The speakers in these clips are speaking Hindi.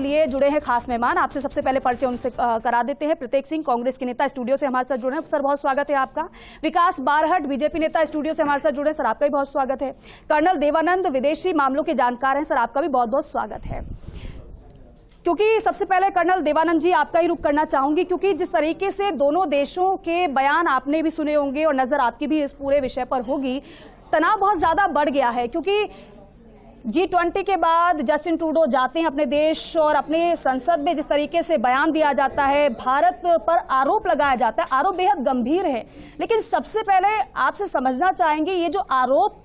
लिए जुड़े हैं खास मेहमान। आपसे सबसे पहले परिचय उनसे करा देते हैं। प्रतीक सिंह, कांग्रेस के नेता, स्टूडियो से हमारे साथ जुड़े हैं। सर, बहुत स्वागत है आपका। विकास बारहट, बीजेपी नेता, स्टूडियो से हमारे साथ जुड़े हैं। सर, आपका भी बहुत स्वागत है। कर्नल देवानंद, विदेशी मामलों के जानकार हैं। सर, आपका भी बहुत बहुत स्वागत है। क्योंकि सबसे पहले कर्नल देवानंद जी आपका ही रुख करना चाहूंगी, क्योंकि जिस तरीके से दोनों देशों के बयान आपने भी सुने होंगे और नजर आपकी भी इस पूरे विषय पर होगी, तनाव बहुत ज्यादा बढ़ गया है। क्योंकि G20 के बाद जस्टिन ट्रूडो जाते हैं अपने देश और अपने संसद में जिस तरीके से बयान दिया जाता है, भारत पर आरोप लगाया जाता है, आरोप बेहद गंभीर है। लेकिन सबसे पहले आपसे समझना चाहेंगे, ये जो आरोप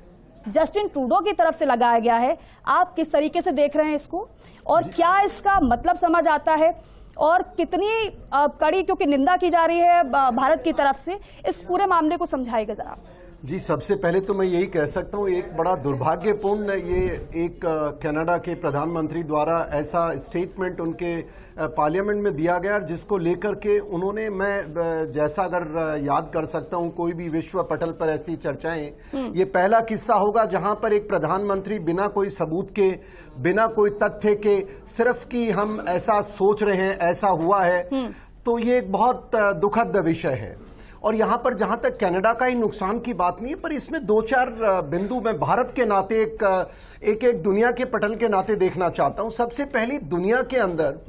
जस्टिन ट्रूडो की तरफ से लगाया गया है, आप किस तरीके से देख रहे हैं इसको, और क्या इसका मतलब समझ आता है, और कितनी कड़ी क्योंकि निंदा की जा रही है भारत की तरफ से, इस पूरे मामले को समझाइएगा जरा। जी, सबसे पहले तो मैं यही कह सकता हूँ, एक बड़ा दुर्भाग्यपूर्ण ये एक कनाडा के प्रधानमंत्री द्वारा ऐसा स्टेटमेंट उनके पार्लियामेंट में दिया गया, जिसको लेकर के उन्होंने, मैं जैसा अगर याद कर सकता हूँ कोई भी विश्व पटल पर ऐसी चर्चाएं, ये पहला किस्सा होगा जहां पर एक प्रधानमंत्री बिना कोई सबूत के, बिना कोई तथ्य के, सिर्फ कि हम ऐसा सोच रहे हैं, ऐसा हुआ है, तो ये एक बहुत दुखद विषय है। और यहां पर जहां तक कनाडा का ही नुकसान की बात नहीं है, पर इसमें दो चार बिंदु मैं भारत के नाते एक दुनिया के पटल के नाते देखना चाहता हूं। सबसे पहले, दुनिया के अंदर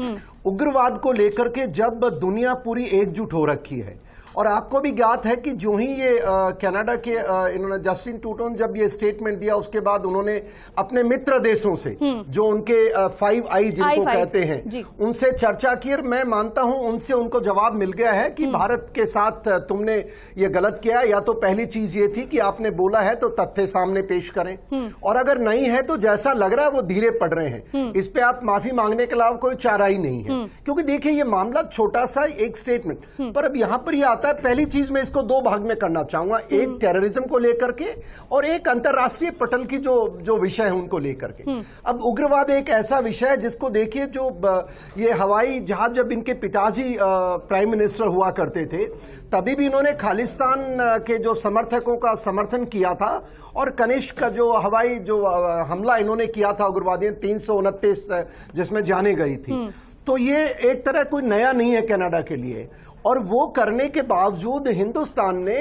उग्रवाद को लेकर के जब दुनिया पूरी एकजुट हो रखी है, और आपको भी ज्ञात है कि जो ही ये कनाडा के इन्होंने जस्टिन ट्रूडो ने जब ये स्टेटमेंट दिया, उसके बाद उन्होंने अपने मित्र देशों से, जो उनके 5 आई जिनको कहते हैं, उनसे चर्चा की, और मैं मानता हूं उनसे उनको जवाब मिल गया है कि भारत के साथ तुमने ये गलत किया। या तो पहली चीज ये थी कि आपने बोला है तो तथ्य सामने पेश करें, और अगर नहीं है तो जैसा लग रहा है वो धीरे पड़ रहे हैं, इस पे आप माफी मांगने के अलावा कोई चारा ही नहीं है। क्योंकि देखिए, ये मामला छोटा सा एक स्टेटमेंट, पर अब यहां पर यह है, पहली चीज मैं इसको दो भाग में करना चाहूंगा, एक टेररिज्म को लेकर के और एक अंतरराष्ट्रीय पटल की जो विषय है उनको लेकर के। अब उग्रवाद एक ऐसा विषय है जिसको देखिए, जो ये हवाई जहाज, जब इनके पिताजी प्राइम मिनिस्टर हुआ करते थे, तभी भी इन्होंने खालिस्तान के जो समर्थकों का समर्थन किया था, और कनिष्क का जो हवाई जो हमला इन्होंने किया था उग्रवादियों 329 जिसमें जाने गई थी। तो ये एक तरह कोई नया नहीं है कनाडा के लिए, और वो करने के बावजूद हिंदुस्तान ने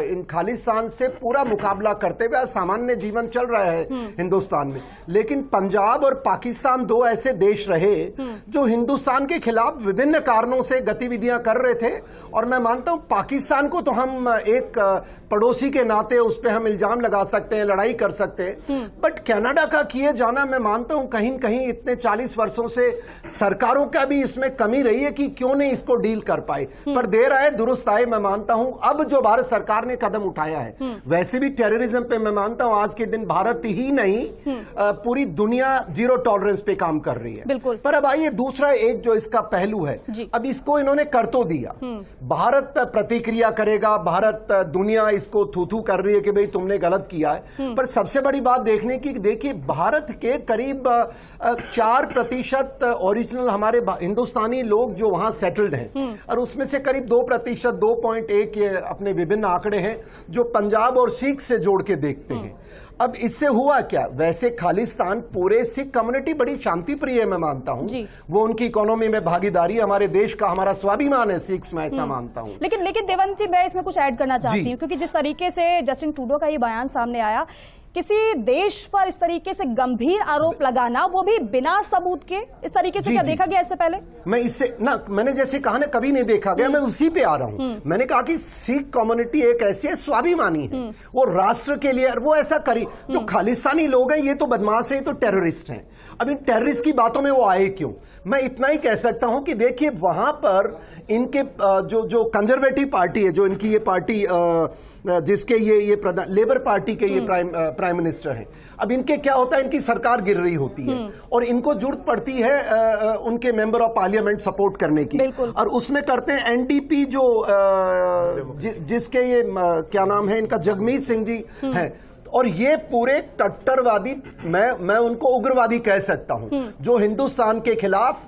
इन खालिस्तान से पूरा मुकाबला करते हुए सामान्य जीवन चल रहा है हिंदुस्तान में। लेकिन पंजाब और पाकिस्तान दो ऐसे देश रहे जो हिंदुस्तान के खिलाफ विभिन्न कारणों से गतिविधियां कर रहे थे, और मैं मानता हूं पाकिस्तान को तो हम एक पड़ोसी के नाते उस पर हम इल्जाम लगा सकते हैं, लड़ाई कर सकते हैं, बट कनाडा का किए जाना, मैं मानता हूं कहीं कहीं इतने 40 वर्षों से सरकारों का भी इसमें कमी रही है कि क्यों नहीं इसको डील कर पाए। पर देर आए दुरुस्त आए, मैं मानता हूं अब जो भारत सरकार ने कदम उठाया है, वैसे भी टेररिज्म पे मैं मानता हूं आज के दिन भारत ही नहीं पूरी दुनिया जीरो टॉलरेंस पे काम कर रही है। पर अब आइए दूसरा एक जो इसका पहलू है, अब इसको इन्होंने कर तो दिया, भारत प्रतिक्रिया करेगा, भारत दुनिया इसको थू कर रही है कि भाई तुमने गलत किया है। पर सबसे बड़ी बात देखने की, देखिए भारत के करीब 4% ओरिजिनल हमारे हिंदुस्तानी लोग जो वहां सेटल्ड हैं, और उसमें से करीब 2%, 2.1 ये अपने विभिन्न आंकड़े हैं जो पंजाब और सिख से जोड़ के देखते हैं। अब इससे हुआ क्या, वैसे खालिस्तान पूरे सिख कम्युनिटी बड़ी शांति प्रिय है, मैं मानता हूं, वो उनकी इकोनॉमी में भागीदारी हमारे देश का, हमारा स्वाभिमान है सिख्स, मैं ऐसा मानता हूं। लेकिन देवानंद जी, मैं इसमें कुछ ऐड करना चाहती हूँ, क्योंकि जिस तरीके से जस्टिन ट्रूडो का ये बयान सामने आया, किसी देश पर इस तरीके से गंभीर आरोप लगाना, वो भी बिना सबूत के, इस तरीके से क्या देखा गया इससे पहले? मैं इससे ना, मैंने जैसे कहा ना, कभी नहीं देखा गया, मैं उसी पे आ रहा हूं। मैंने कहा कि सिख कम्युनिटी एक ऐसी है, स्वाभिमानी है, वो राष्ट्र के लिए, वो ऐसा करी। जो खालिस्तानी लोग हैं ये तो बदमाश है, ये तो टेररिस्ट हैं। अब इन टेररिस्ट की बातों में वो आए क्यों? मैं इतना ही कह सकता हूं कि देखिए वहां पर इनके जो कंजर्वेटिव पार्टी है, जो इनकी ये पार्टी जिसके ये लेबर पार्टी के ये प्राइम मिनिस्टर हैं, अब इनके क्या होता है, इनकी सरकार गिर रही होती है और इनको जरूरत पड़ती है उनके मेंबर ऑफ पार्लियामेंट सपोर्ट करने की, और उसमें करते हैं एनडीपी जो जिसके ये क्या नाम है इनका, जगमीत सिंह जी हैं, और ये पूरे कट्टरवादी, मैं उनको उग्रवादी कह सकता हूं, जो हिंदुस्तान के खिलाफ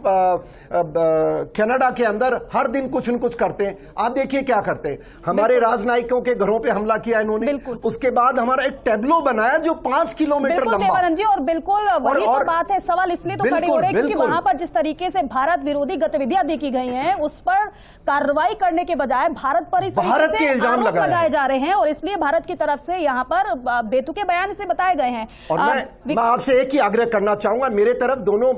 कनाडा के अंदर हर दिन कुछ न कुछ करते हैं। आप देखिए क्या करते हैं, हमारे राजनयिकों के घरों पे हमला किया इन्होंने, उसके बाद हमारा एक टैब्लो बनाया जो 5 किलोमीटर लंबा। देवानंद जी, और बिल्कुल वही तो बात है, सवाल इसलिए तो खड़े हो रहे हैं क्योंकि वहां पर जिस तरीके से भारत विरोधी गतिविधियां देखी गई हैं, उस पर कार्रवाई करने के बजाय भारत पर इस भारत के इल्जाम लगाए जा रहे हैं, और इसलिए भारत की तरफ से यहाँ पर बेतुके बयान से बताए गए हैं। और मैं आपसे एक ही आग्रह करना चाहूंगा, मेरे तरफ दोनों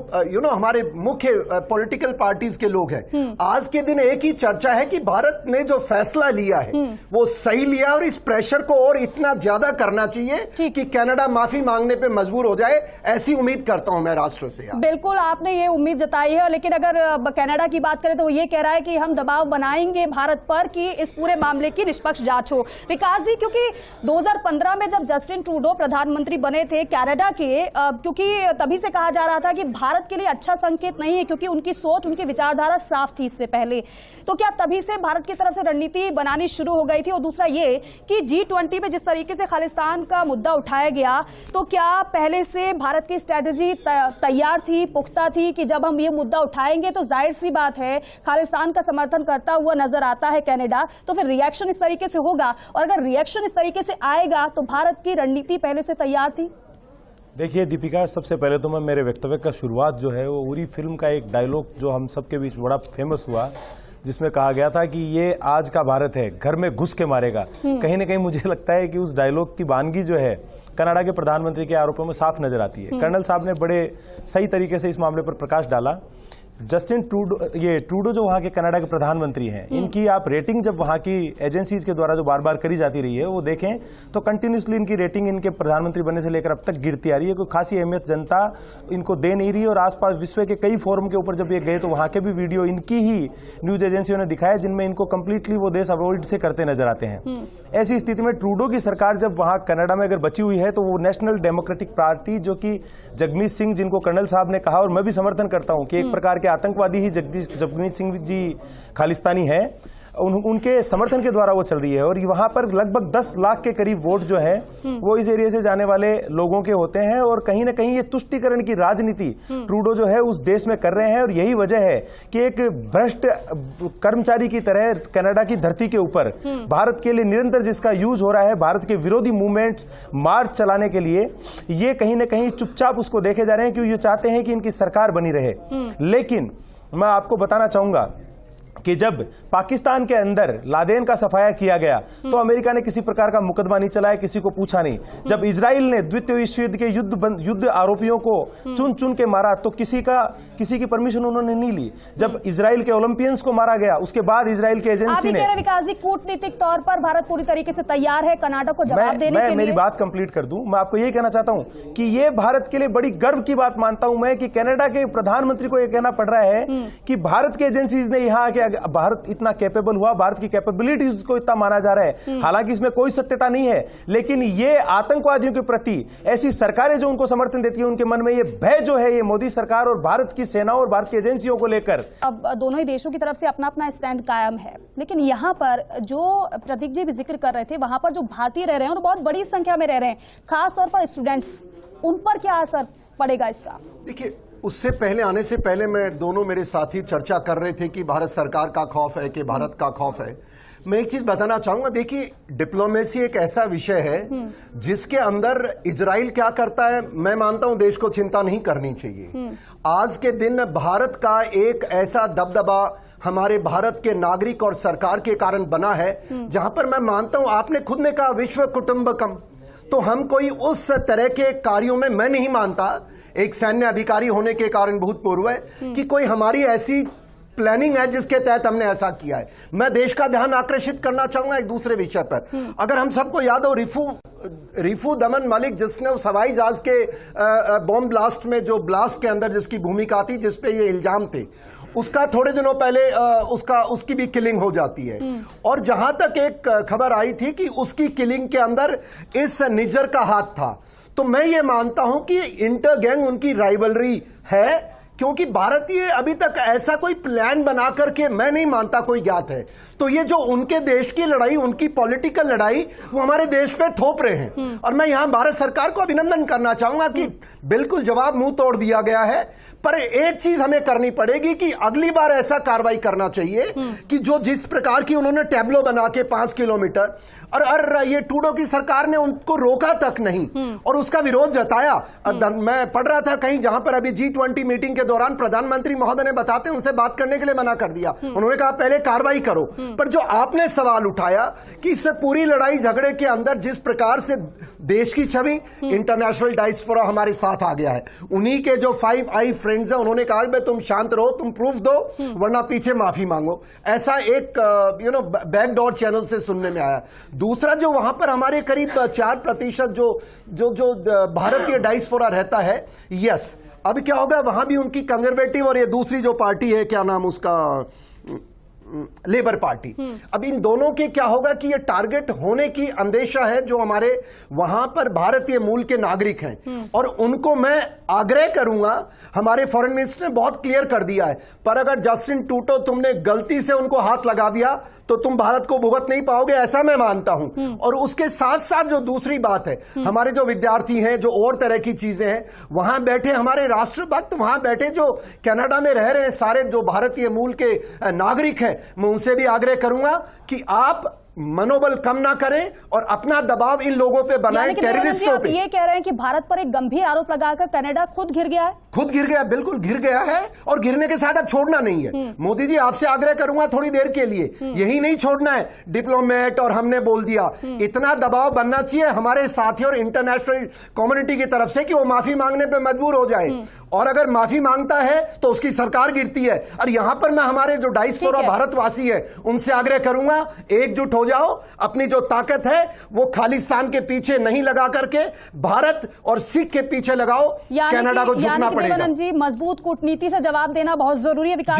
हमारे मुख्य पॉलिटिकल पार्टीज के लोग हैं। आज के दिन एक ही चर्चा है कि भारत ने जो फैसला लिया है वो सही लिया, और इस प्रेशर को और इतना ज्यादा करना चाहिए कि कनाडा माफी मांगने पे मजबूर हो जाए। ऐसी उम्मीद करता हूं मैं राष्ट्र से। बिल्कुल, आपने ये उम्मीद जताई है, लेकिन अगर कनाडा की बात करें तो वो ये कह रहा है कि हम दबाव बनाएंगे भारत पर कि इस पूरे मामले की निष्पक्ष जांच हो। विकास जी, क्योंकि 2015 में जब जस्टिन ट्रूडो प्रधानमंत्री बने थे कनाडा के, क्योंकि तभी से कहा जा रहा था कि भारत के लिए अच्छा संकेत नहीं है, क्योंकि उनकी सोच, उनकी विचारधारा साफ थी इससे पहले। तो क्या तभी से भारत की तरफ से रणनीति बनानी शुरू हो गई थी? और दूसरा ये कि G20 में जिस तरीके से खालिस्तान का मुद्दा उठाया गया, तो क्या पहले से भारत की स्ट्रेटेजी तैयार थी, पुख्ता थी कि जब हम ये मुद्दा उठाएंगे तो जाहिर सी बात है खालिस्तान का समर्थन करता हुआ नजर आता है कनाडा, तो फिर रिएक्शन इस तरीके से होगा, और अगर रिएक्शन इस तरीके से आएगा तो भारत की रणनीति पहले से तैयार थी? देखिए दीपिका, सबसे पहले तो मैं मेरे वक्तव्य का शुरुआत जो है वो उरी फिल्म का एक डायलॉग जो हम सबके बीच बड़ा फेमस हुआ, जिसमें कहा गया था कि ये आज का भारत है, घर में घुस के मारेगा। कहीं ना कहीं मुझे लगता है कि उस डायलॉग की वानगी जो है कनाडा के प्रधानमंत्री के आरोपों में साफ नजर आती है। कर्नल साहब ने बड़े सही तरीके से इस मामले पर प्रकाश डाला। जस्टिन ट्रूडो जो वहां के कनाडा के प्रधानमंत्री हैं, इनकी आप रेटिंग जब वहां की एजेंसीज के द्वारा जो बार बार करी जाती रही है वो देखें तो कंटिन्यूसली इनकी रेटिंग इनके प्रधानमंत्री बनने से लेकर अब तक गिरती आ रही है। कोई खासी अहमियत जनता इनको दे नहीं रही, और आसपास विश्व के कई फोरम के ऊपर जब ये गए तो वहां के भी वीडियो इनकी ही न्यूज एजेंसियों ने दिखाया जिनमें इनको कंप्लीटली वो देश अवॉइड से करते नजर आते हैं। ऐसी स्थिति में ट्रूडो की सरकार जब वहां कनाडा में अगर बची हुई है तो वो नेशनल डेमोक्रेटिक पार्टी, जो कि जगमीत सिंह, जिनको कर्नल साहब ने कहा और मैं भी समर्थन करता हूं कि एक प्रकार के आतंकवादी ही जगमीत सिंह जी खालिस्तानी है, उनके समर्थन के द्वारा वो चल रही है। और वहां पर लगभग 10 लाख के करीब वोट जो है वो इस एरिया से जाने वाले लोगों के होते हैं, और कहीं ना कहीं ये तुष्टीकरण की राजनीति ट्रूडो जो है उस देश में कर रहे हैं। और यही वजह है कि एक भ्रष्ट कर्मचारी की तरह कनाडा की धरती के ऊपर भारत के लिए निरंतर जिसका यूज हो रहा है, भारत के विरोधी मूवमेंट्स, मार्च चलाने के लिए, ये कहीं ना कहीं चुपचाप उसको देखे जा रहे हैं, क्योंकि ये चाहते हैं कि इनकी सरकार बनी रहे। लेकिन मैं आपको बताना चाहूंगा कि जब पाकिस्तान के अंदर लादेन का सफाया किया गया तो अमेरिका ने किसी प्रकार का मुकदमा नहीं चलाया, किसी को पूछा नहीं। जब इजराइल ने द्वितीय विश्व युद्ध के युद्ध आरोपियों को चुन चुन के मारा तो किसी की परमिशन उन्होंने नहीं ली। जब इजराइल के ओलंपियंस को मारा गया उसके बाद इजराइल की एजेंसी ने, विकास जी, कूटनीतिक तौर पर भारत पूरी तरीके से तैयार है कनाडा को जवाब देने के लिए। मेरी बात कंप्लीट कर दूं, मैं आपको यही कहना चाहता हूं कि ये भारत के लिए बड़ी गर्व की बात मानता हूं मैं कि कनाडा के प्रधानमंत्री को यह कहना पड़ रहा है कि भारत की एजेंसीज ने यहाँ के भारत इतना कैपेबल हुआ, भारत की कैपेबिलिटीज को इतना माना जा रहा है। हालांकि इसमें कोई सत्यता नहीं है, लेकिन ये आतंकवादियों के प्रति ऐसी सरकारें जो उनको समर्थन देती है, उनके मन में ये भय जो है, ये मोदी सरकार और भारत की सेनाओं और भारत की एजेंसियों को लेकर, अब दोनों ही देशों की तरफ से अपना अपना स्टैंड कायम है। लेकिन यहाँ पर जो प्रतीक जी भी जिक्र कर रहे थे, वहां पर जो भारतीय रह रहे हैं और बहुत बड़ी संख्या में रह रहे हैं, खासतौर पर स्टूडेंट्स, उन पर क्या असर पड़ेगा इसका? देखिए, उससे पहले आने से पहले मैं दोनों मेरे साथी चर्चा कर रहे थे कि भारत सरकार का खौफ है कि भारत का खौफ है। मैं एक चीज बताना चाहूंगा, देखिए डिप्लोमेसी एक ऐसा विषय है जिसके अंदर इजराइल क्या करता है, मैं मानता हूं देश को चिंता नहीं करनी चाहिए। आज के दिन भारत का एक ऐसा दबदबा हमारे भारत के नागरिक और सरकार के कारण बना है, जहां पर मैं मानता हूं, आपने खुद ने कहा विश्व कुटुंबकम, तो हम कोई उस तरह के कार्यों में, मैं नहीं मानता, एक सैन्य अधिकारी होने के कारण भूतपूर्व है, कि कोई हमारी ऐसी प्लानिंग है जिसके तहत हमने ऐसा किया है। मैं देश का ध्यान आकर्षित करना चाहूंगा एक दूसरे विषय पर। अगर हम सबको याद हो रिफू दमन मलिक, जिसने उस हवाई जहाज के बॉम्ब ब्लास्ट में, जो ब्लास्ट के अंदर जिसकी भूमिका थी, जिसपे ये इल्जाम थे, उसका थोड़े दिनों पहले उसकी भी किलिंग हो जाती है। और जहां तक एक खबर आई थी कि उसकी किलिंग के अंदर इस निज्जर का हाथ था, तो मैं ये मानता हूं कि इंटर गैंग उनकी राइवलरी है क्योंकि भारतीय अभी तक ऐसा कोई प्लान बना करके मैं नहीं मानता कोई ज्ञात है। तो ये जो उनके देश की लड़ाई, उनकी पॉलिटिकल लड़ाई, वो हमारे देश पे थोप रहे हैं। और मैं यहां भारत सरकार को अभिनंदन करना चाहूंगा कि बिल्कुल जवाब मुंह तोड़ दिया गया है। पर एक चीज हमें करनी पड़ेगी कि अगली बार ऐसा कार्रवाई करना चाहिए कि जो जिस प्रकार की उन्होंने टैब्लो बना के 5 किलोमीटर, और ये ट्रूडो की सरकार ने उनको रोका तक नहीं और उसका विरोध जताया। मैं पढ़ रहा था कहीं जहां पर अभी G20 मीटिंग के दौरान प्रधानमंत्री महोदय ने बताते उनसे बात करने के लिए मना कर दिया। उन्होंने कहा पहले कार्रवाई करो। पर जो आपने सवाल उठाया कि इससे पूरी लड़ाई झगड़े के अंदर जिस प्रकार से देश की छवि, इंटरनेशनल डायस्पोरा हमारे साथ आ गया है, उन्हीं के जो 5 आई फ्रेंड्स हैं, उन्होंने कहा भाई तुम शांत रहो, तुम प्रूफ दो वरना पीछे माफी मांगो। ऐसा एक बैकडोर चैनल से सुनने में आया। दूसरा, जो वहां पर हमारे करीब 4% जो भारतीय डायस्पोरा रहता है, यस, अब क्या होगा वहां भी उनकी कंजर्वेटिव और ये दूसरी जो पार्टी है, क्या नाम उसका, लेबर पार्टी, अब इन दोनों के क्या होगा कि ये टारगेट होने की अंदेशा है जो हमारे वहां पर भारतीय मूल के नागरिक हैं। और उनको मैं आग्रह करूंगा, हमारे फॉरेन मिनिस्टर ने बहुत क्लियर कर दिया है, पर अगर जस्टिन ट्रूडो तुमने गलती से उनको हाथ लगा दिया तो तुम भारत को भुगत नहीं पाओगे, ऐसा मैं मानता हूं। और उसके साथ साथ जो दूसरी बात है, हमारे जो विद्यार्थी हैं, जो और तरह की चीजें हैं, वहां बैठे हमारे राष्ट्रभक्त, वहां बैठे जो कनाडा में रह रहे हैं सारे जो भारतीय मूल के नागरिक हैं, मैं उनसे भी आग्रह करूंगा कि आप मनोबल कम ना करें और अपना दबाव इन लोगों पे बनाएं, टेररिस्टों पे। ये कह रहे हैं कि भारत पर एक गंभीर आरोप लगाकर कनाडा खुद घिर गया है। खुद घिर गया, बिल्कुल घिर गया है, और घिरने के साथ अब छोड़ना नहीं है। मोदी जी, आपसे आग्रह करूंगा थोड़ी देर के लिए, यही नहीं छोड़ना है डिप्लोमेट और हमने बोल दिया, इतना दबाव बनना चाहिए हमारे साथी और इंटरनेशनल कम्युनिटी की तरफ से कि वो माफी मांगने पे मजबूर हो जाए। और अगर माफी मांगता है तो उसकी सरकार गिरती है। और यहां पर मैं हमारे जो डायस्पोरा भारतवासी है उनसे आग्रह करूंगा, एकजुट हो जाओ, अपनी जो ताकत है वो खालिस्तान के पीछे नहीं लगा करके भारत और सिख के पीछे लगाओ। कनाडा को झुकना पड़ेगा। देवानंद जी, मजबूत कूटनीति से जवाब देना बहुत जरूरी है। विकास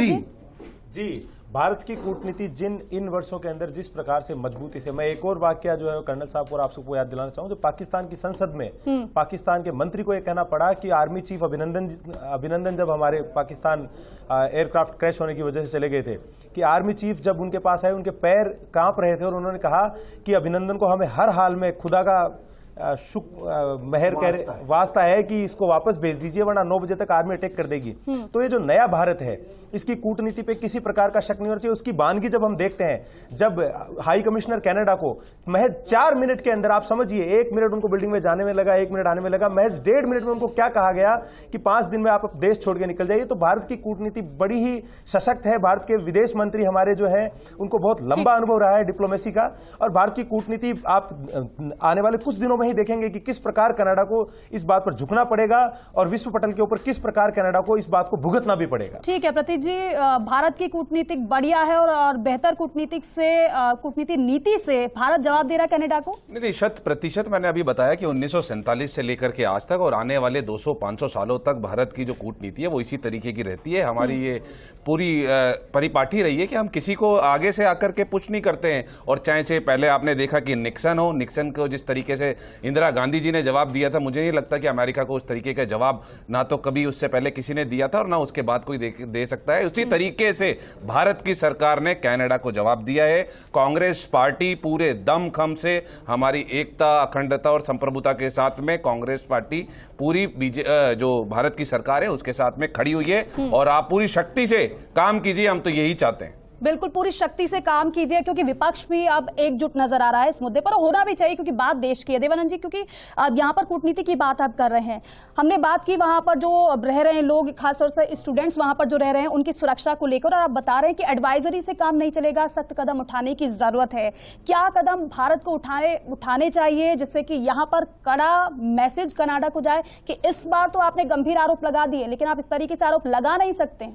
जी, भारत की कूटनीति इन वर्षों के अंदर जिस प्रकार से मजबूती से, मैं एक और वाकया जो है कर्नल साहब और आप सबको याद दिलाना चाहूं, जो पाकिस्तान की संसद में पाकिस्तान के मंत्री को यह कहना पड़ा कि आर्मी चीफ अभिनंदन जब हमारे पाकिस्तान एयरक्राफ्ट क्रैश होने की वजह से चले गए थे, कि आर्मी चीफ जब उनके पास आए उनके पैर कांप रहे थे और उन्होंने कहा कि अभिनंदन को हमें हर हाल में खुदा का मेहर वास्ता है कि इसको वापस भेज दीजिए वरना 9 बजे तक आर्मी अटैक कर देगी। तो ये जो नया भारत है, इसकी कूटनीति पे किसी प्रकार का शक नहीं होना चाहिए। उसकी वानगी जब हम देखते हैं, जब हाई कमिश्नर कनाडा को महज 4 मिनट के अंदर, आप समझिए 1 मिनट उनको बिल्डिंग में जाने में लगा, 1 मिनट आने में लगा, महज 1.5 मिनट में उनको क्या कहा गया कि 5 दिन में आप देश छोड़ के निकल जाइए। तो भारत की कूटनीति बड़ी ही सशक्त है। भारत के विदेश मंत्री हमारे जो है उनको बहुत लंबा अनुभव रहा है डिप्लोमेसी का, और भारत की कूटनीति आप आने वाले कुछ दिनों ही देखेंगे कि किस प्रकार कनाडा को इस बात पर झुकना पड़ेगा और विश्व पटल के ऊपर किस प्रकार कनाडा को इस बात को भुगतना भी पड़ेगा। ठीक है प्रतीक जी, भारत की कूटनीतिक बढ़िया है और बेहतर कूटनीति नीति से भारत जवाब दे रहा है कनाडा को। नहीं, 100% मैंने अभी बताया कि 1947 से लेकर के आज तक और आने वाले 200-500 सालों तक भारत की जो कूटनीति है वो इसी तरीके की रहती है। हमारी ये पूरी परिपाटी रही है कि हम किसी को आगे से आकर के पुश नहीं करते हैं। और चाहे से पहले आपने देखा कि निक्सन को जिस तरीके से इंदिरा गांधी जी ने जवाब दिया था, मुझे नहीं लगता कि अमेरिका को उस तरीके का जवाब ना तो कभी उससे पहले किसी ने दिया था और ना उसके बाद कोई दे सकता है। उसी तरीके से भारत की सरकार ने कनाडा को जवाब दिया है। कांग्रेस पार्टी पूरे दमखम से हमारी एकता, अखंडता और संप्रभुता के साथ में कांग्रेस पार्टी पूरी जो भारत की सरकार है उसके साथ में खड़ी हुई है। और आप पूरी शक्ति से काम कीजिए, हम तो यही चाहते हैं। बिल्कुल पूरी शक्ति से काम कीजिए, क्योंकि विपक्ष भी अब एकजुट नजर आ रहा है इस मुद्दे पर, होना भी चाहिए क्योंकि बात देश की है। देवानंद जी, क्योंकि अब यहाँ पर कूटनीति की बात आप कर रहे हैं, हमने बात की वहां पर जो रह रहे हैं लोग, खासतौर से स्टूडेंट्स वहां पर जो रह रहे हैं उनकी सुरक्षा को लेकर, और आप बता रहे हैं कि एडवाइजरी से काम नहीं चलेगा, सख्त कदम उठाने की जरूरत है। क्या कदम भारत को उठाने चाहिए जिससे कि यहाँ पर कड़ा मैसेज कनाडा को जाए कि इस बार तो आपने गंभीर आरोप लगा दिए लेकिन आप इस तरीके से आरोप लगा नहीं सकते?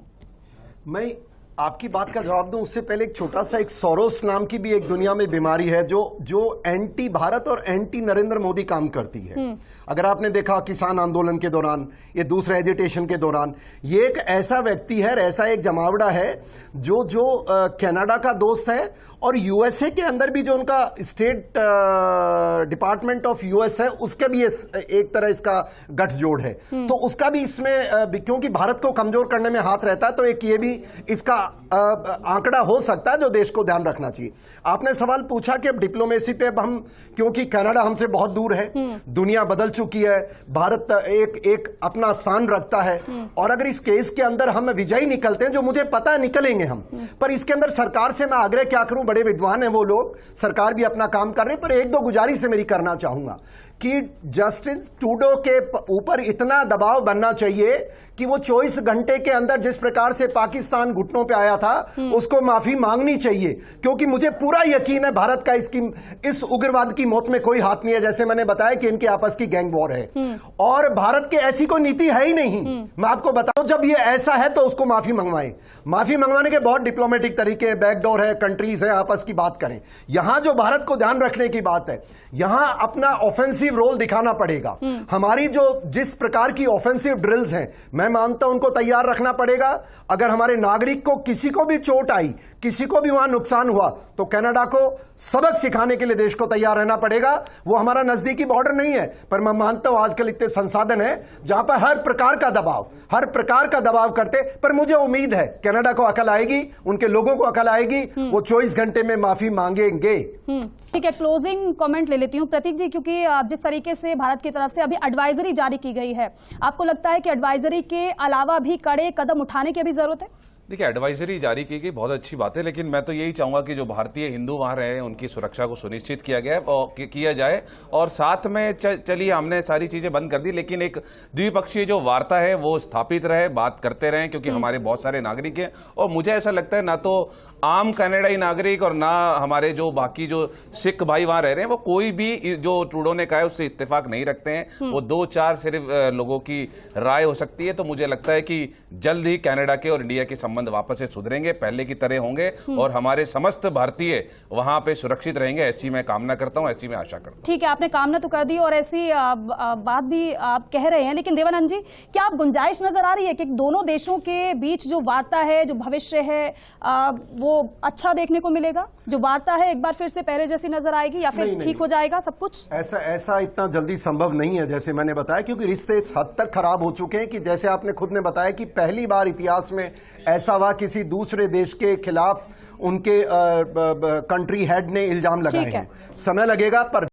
मैं आपकी बात का जवाब दूं उससे पहले एक छोटा सा, एक सोरोस नाम की भी एक दुनिया में बीमारी है जो एंटी भारत और एंटी नरेंद्र मोदी काम करती है। अगर आपने देखा किसान आंदोलन के दौरान, ये दूसरे एजिटेशन के दौरान, ये एक ऐसा व्यक्ति है, ऐसा एक जमावड़ा है जो कनाडा का दोस्त है और यूएसए के अंदर भी जो उनका स्टेट डिपार्टमेंट ऑफ यूएस है, उसके भी एक तरह इसका गठजोड़ है। तो उसका भी इसमें क्योंकि भारत को कमजोर करने में हाथ रहता है, तो एक ये भी इसका आंकड़ा हो सकता है जो देश को ध्यान रखना चाहिए। आपने सवाल पूछा कि अब डिप्लोमेसी पे अब हम, क्योंकि कनाडा हमसे बहुत दूर है, दुनिया बदल चुकी है, भारत एक अपना स्थान रखता है, और अगर इस केस के अंदर हम विजयी निकलते हैं, जो मुझे पता है निकलेंगे हम, पर इसके अंदर सरकार से मैं आग्रह क्या करूं, बड़े विद्वान हैं वो लोग, सरकार भी अपना काम कर रहे हैं, पर एक दो गुजारिश मेरी करना चाहूंगा कि जस्टिस ट्रूडो के ऊपर इतना दबाव बनना चाहिए कि वो 24 घंटे के अंदर जिस प्रकार से पाकिस्तान घुटनों पे आया था, उसको माफी मांगनी चाहिए, क्योंकि मुझे पूरा यकीन है भारत का इस उग्रवाद की मौत में कोई हाथ नहीं है। जैसे मैंने बताया कि इनके आपस की गैंग वॉर है, और भारत की ऐसी कोई नीति है ही नहीं। मैं आपको बताऊं, जब ये ऐसा है तो उसको माफी मंगवाएं। माफी मंगवाने के बहुत डिप्लोमेटिक तरीके हैं, बैकडोर है, कंट्रीज है, आपस की बात करें। यहां जो भारत को ध्यान रखने की बात है, यहां अपना ऑफेंसिव रोल दिखाना पड़ेगा। हमारी जो जिस प्रकार की ऑफेंसिव ड्रिल्स हैं, मैं मानता हूं उनको तैयार रखना पड़ेगा। अगर हमारे नागरिक को किसी को भी चोट आई, किसी को भी वहां नुकसान हुआ, तो कनाडा को सबक सिखाने के लिए देश को तैयार रहना पड़ेगा। वो हमारा नजदीकी बॉर्डर नहीं है, पर मैं मानता हूं आजकल इतने संसाधन है जहां पर हर प्रकार का दबाव करते, पर मुझे उम्मीद है कनाडा को अकल आएगी, उनके लोगों को अकल आएगी, वो 24 घंटे में माफी मांगेंगे। ठीक है, क्लोजिंग कमेंट ले लेती हूं प्रतीक जी, क्योंकि जिस तरीके से भारत की तरफ से अभी एडवाइजरी जारी की गई है, आपको लगता है कि एडवाइजरी के अलावा भी कड़े कदम उठाने की भी जरूरत है? देखिए, एडवाइजरी जारी की गई, बहुत अच्छी बात है, लेकिन मैं तो यही चाहूंगा कि जो भारतीय हिंदू वहां रहे हैं उनकी सुरक्षा को सुनिश्चित किया जाए, और साथ में चलिए हमने सारी चीजें बंद कर दी, लेकिन एक द्विपक्षीय जो वार्ता है वो स्थापित रहे, बात करते रहें, क्योंकि हमारे बहुत सारे नागरिक हैं। और मुझे ऐसा लगता है ना तो आम कनाडाई नागरिक और ना हमारे जो बाकी जो सिख भाई वहां रह रहे हैं, वो कोई भी जो ट्रूडो ने कहा है उससे इत्तेफाक नहीं रखते हैं। वो 2-4 सिर्फ लोगों की राय हो सकती है। तो मुझे लगता है कि जल्द ही कनाडा के और इंडिया के संबंध वापस से सुधरेंगे, पहले की तरह होंगे, और हमारे समस्त भारतीय वहां पे सुरक्षित रहेंगे, ऐसी मैं कामना करता हूं, ऐसी मैं आशा करता हूं। ठीक है, आपने कामना तो कर दी और ऐसी बात भी आप कह रहे हैं, लेकिन देवानंद जी, क्या आप गुंजाइश नजर आ रही है कि दोनों देशों के बीच जो वार्ता है, जो भविष्य है, वो अच्छा देखने को मिलेगा? जो वार्ता है एक बार फिर से पहले जैसी नजर आएगी, या फिर ठीक हो जाएगा सब कुछ? ऐसा इतना जल्दी संभव नहीं है, जैसे मैंने बताया, क्योंकि रिश्ते इस हद तक खराब हो चुके हैं कि जैसे आपने खुद ने बताया कि पहली बार इतिहास में ऐसा हुआ किसी दूसरे देश के खिलाफ उनके कंट्री हेड ने इल्जाम लगाए हैं। समय लगेगा, पर